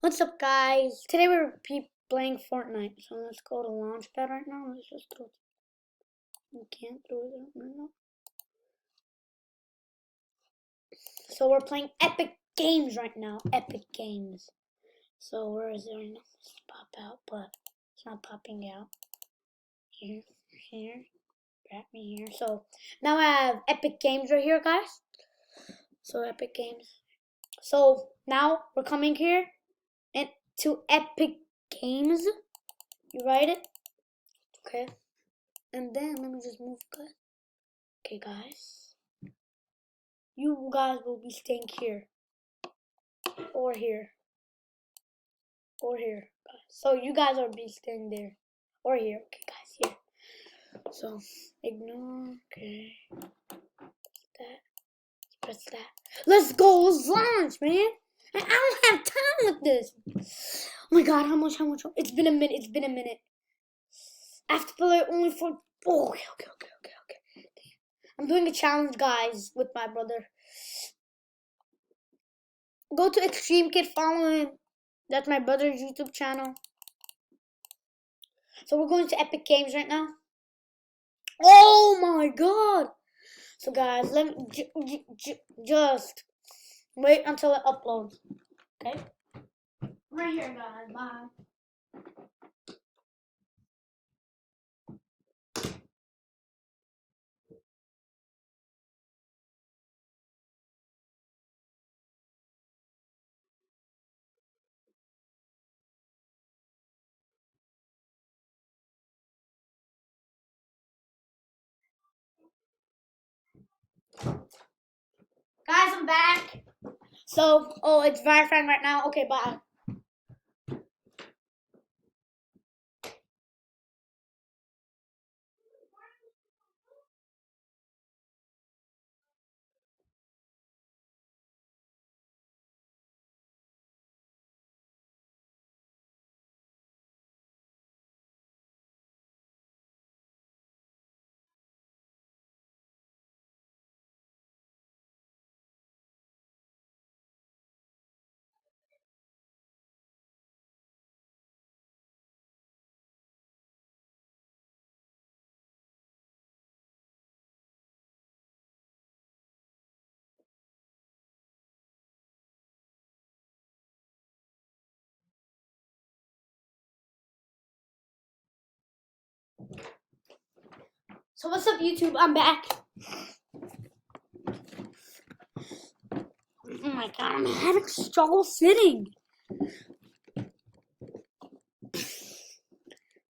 What's up, guys? Today we're playing Fortnite. So let's go to Launchpad right now. Let's just go. We can't throw it right now. So we're playing Epic Games right now. Epic Games. So where is it right now? Let's pop out, but it's not popping out. Here, grab me here. So now I have Epic Games right here, guys. So Epic Games. So now we're coming here and to Epic Games. You write it. Okay. And then let me just move, guys. Okay, guys. You guys will be staying here. Or here. Or here, guys. So you guys will be staying there. Or here. Okay, guys, here. So, ignore. Okay. That. Press that. Let's go. Let's launch, man. I don't have time with this. Oh my god, how much? It's been a minute. I have to play only for... Oh, okay. I'm doing a challenge, guys, with my brother. Go to Extreme Kid, follow him. That's my brother's YouTube channel. So we're going to Epic Games right now. Oh my god! So guys, let me just wait until it uploads. Okay? Right here, guys. Bye. Guys, I'm back. So, it's verifying right now. Okay, bye. So what's up, YouTube? I'm back. Oh my god, I'm having struggle sitting.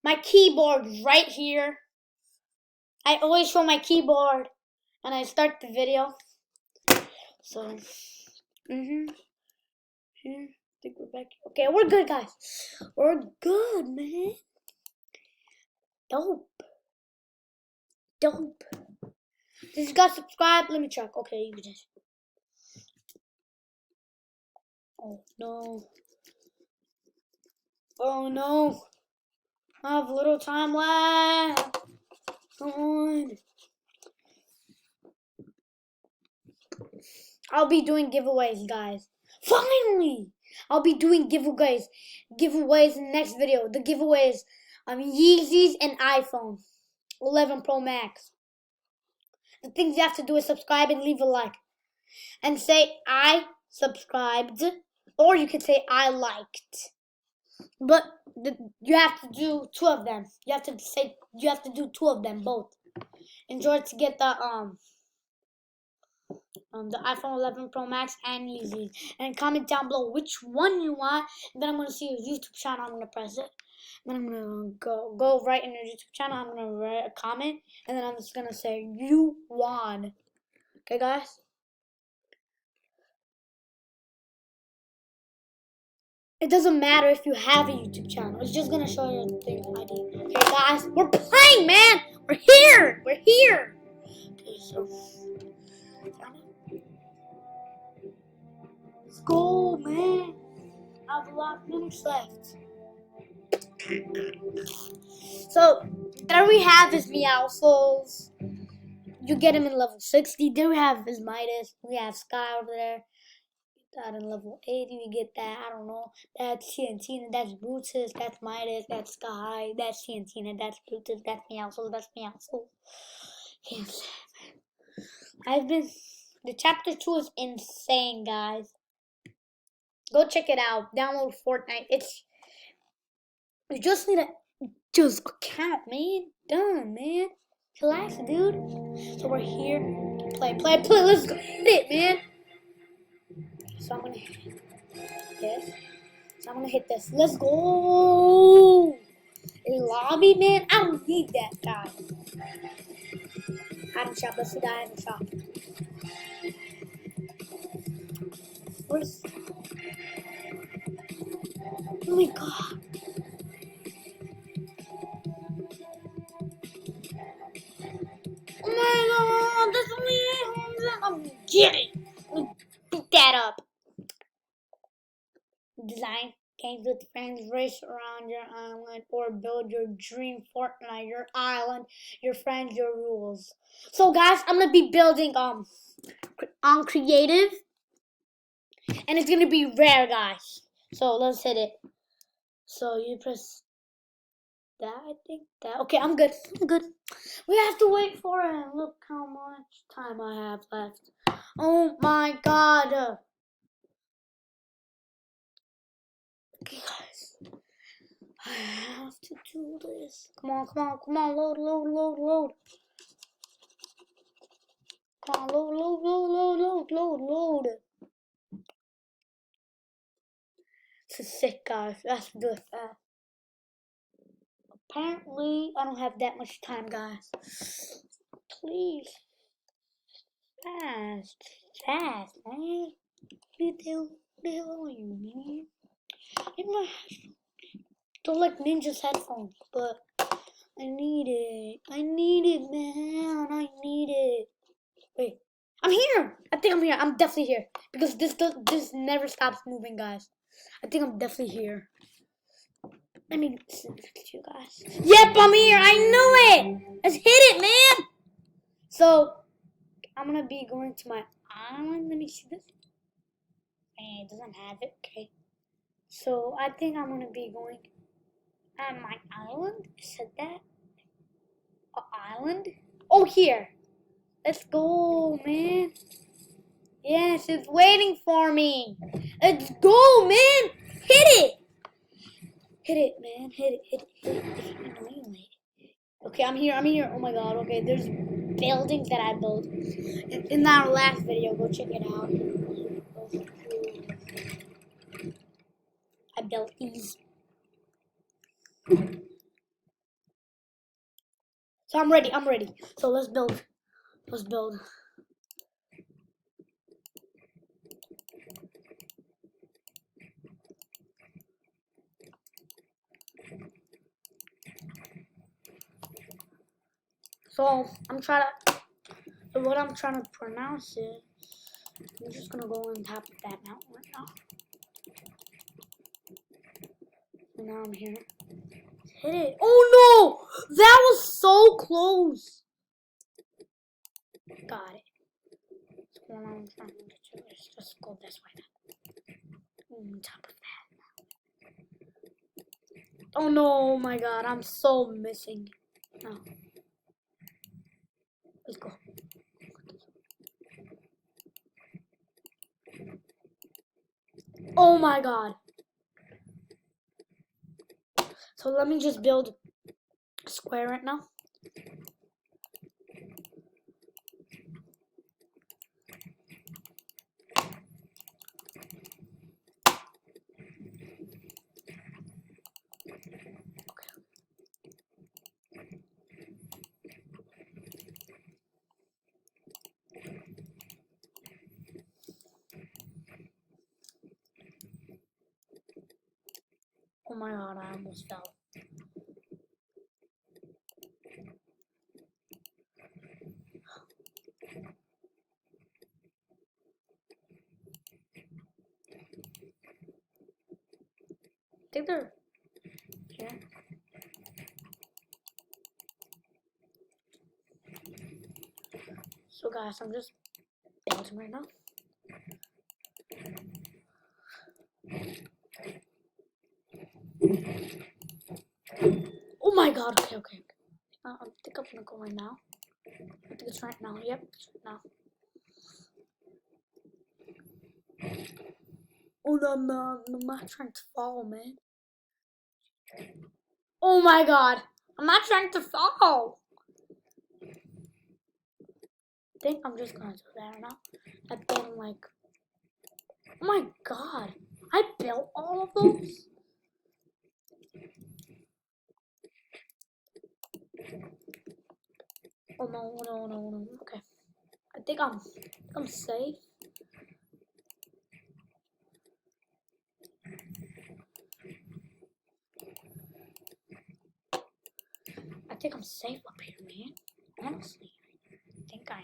My keyboard right here. I always show my keyboard and I start the video. So, here. I think we're back. Okay, we're good, guys. We're good, man. Dope. Did you guys subscribe? Let me check. Okay, you just. Oh no. Oh no. I have little time left. Come on. I'll be doing giveaways, guys. Finally! I'll be doing giveaways in the next video. The giveaways Yeezys and iPhone 11 Pro Max. The things you have to do is subscribe and leave a like. And say I subscribed, or you can say I liked. But you have to do two of them. You have to do two of them, both. Enjoy to get the iPhone 11 Pro Max and Yeezys. And comment down below which one you want. And then I'm going to see your YouTube channel. I'm going to press it. Then I'm going to go right in your YouTube channel. I'm going to write a comment. And then I'm just going to say, you won. Okay, guys? It doesn't matter if you have a YouTube channel. It's just going to show you the thing ID. Okay, guys? We're playing, man! We're here! Okay, so... Let's go, man! I have a lot of minutes left. So, there we have his Meowscles. You get him in level 60. There we have his Midas. We have Sky over there. that in level 80 we get that, I don't know, that's TNT, and that's Brutus, that's Midas, that's Sky, that's TNT, and that's Brutus, that's Meowscles, that's Meowscles. Yes. The chapter 2 is insane, guys. Go check it out. Download Fortnite. You just need a account, man. Done, man. Relax, dude. So we're here. Play. Let's go. Hit it, man. So I'm gonna hit this. So I'm gonna hit this. Let's go. A lobby, man. I don't need that guy. Hiding shop. Let's see the hiding shop. Where's? Oh my god. Oh my god. That's only 800. I'm kidding. Beat that up. Design games with friends, race around your island, or build your dream Fortnite, your island, your friends, your rules. So guys, I'm gonna be building on creative, and it's gonna be rare, guys. So let's hit it. So you press that, I think that. Okay, I'm good. We have to wait for it. Look how much time I have left. Oh my god. Okay, guys. I have to do this. Come on. Load. Come on, load. This is sick, guys. Let's do it fast. Apparently, I don't have that much time, guys. Please. Fast, man. What the hell are you, man? In my don't like Ninja's headphones, but I need it, man. I need it. Wait, I'm here. I think I'm here. I'm definitely here because this never stops moving, guys. I think I'm definitely here. Let me send it to you guys. Yep, I'm here. I knew it. Let's hit it, man. So I'm gonna be going to my island. Let me see this. Hey, it doesn't have it. Okay. So I think I'm gonna be going at my island. I said that. Island? Oh, here. Let's go, man. Yes, it's waiting for me. Let's go, man. Hit it, man. Hit it. Okay, I'm here. Oh my god. Okay, there's buildings that I built. In our last video, go check it out. I built these. So I'm ready. So let's build. So what I'm trying to pronounce is, I'm just gonna go on top of that mountain right now. And now I'm here. Hit it. Oh no! That was so close. Got it. What I'm trying to do is just go this way. On top of that. Oh no, my god, I'm so missing. No. Let's go. Oh my god. So let me just build a square right now. Oh my god, I almost fell. I think they're here. So guys, I'm just building right now. Oh my god, okay. I think I'm gonna go right now. I think it's right now. Yep, it's right now. Oh no, I'm not trying to fall, man. Oh my god, I'm not trying to fall. I think I'm just gonna do that now. And then like, oh my god, I built all of those. Oh no. Okay, I think I'm safe. I think I'm safe up here, man. Honestly, I think I am.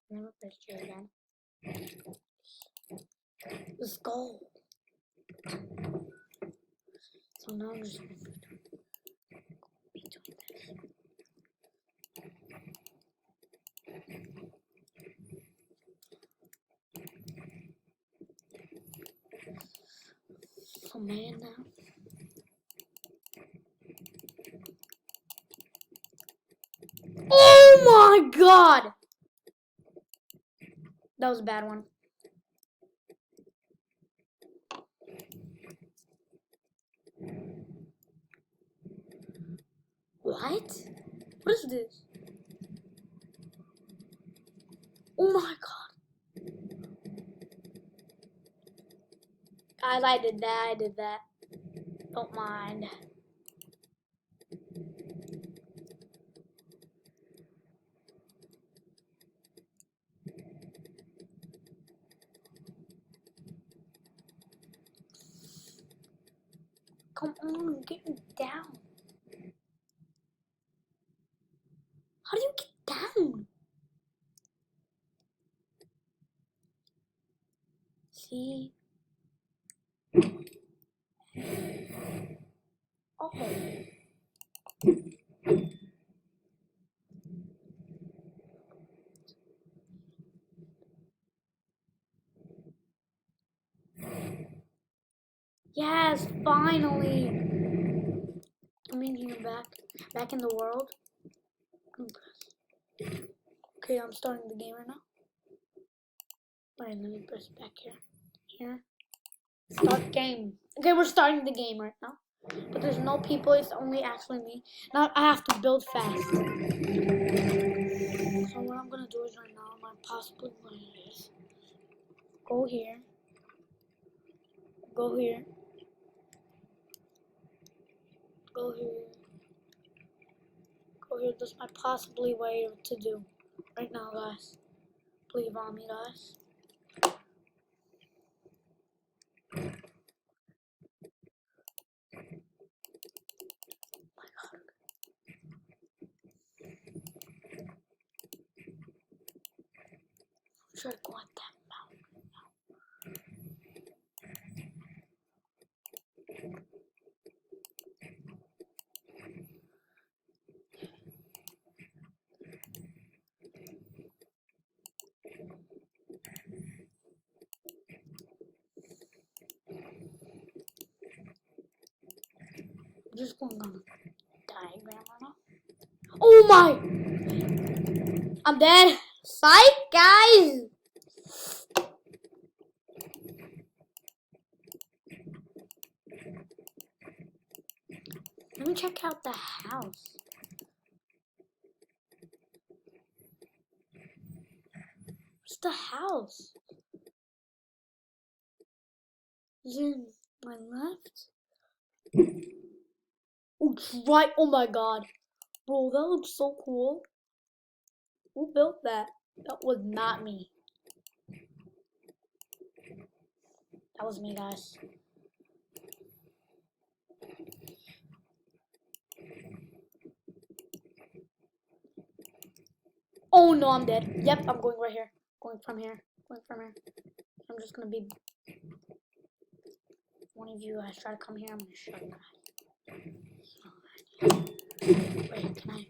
Never press J again. Let's go. So now I'm just gonna be doing this. So man now. Oh my god! That was a bad one. What? What is this? Oh my god. Guys, I did that. Don't mind. Come on, get me down. How do you get down? See? Oh. Yes, finally. I'm in here back in the world. Okay, I'm starting the game right now. Alright, let me press back here. Start game. Okay, we're starting the game right now. But there's no people, it's only actually me. Now I have to build fast. So what I'm gonna do is right now, I'm possibly going to do is go here. Go here. Go here. Go here. That's my possibly way to do right now, guys. Believe on me, guys. Should I go on that mountain? I'm just going on a diagram right now. Oh my! I'm dead. Psych, guys! Let me check out the house. What's the house? Is it my left? Oh, it's right. Oh my god. Bro, that looks so cool. Who built that? That was not me. That was me, guys. Oh no, I'm dead. Yep, I'm going right here. Going from here. I'm just gonna be one of you guys try to come here. I'm gonna show you guys. Wait, can I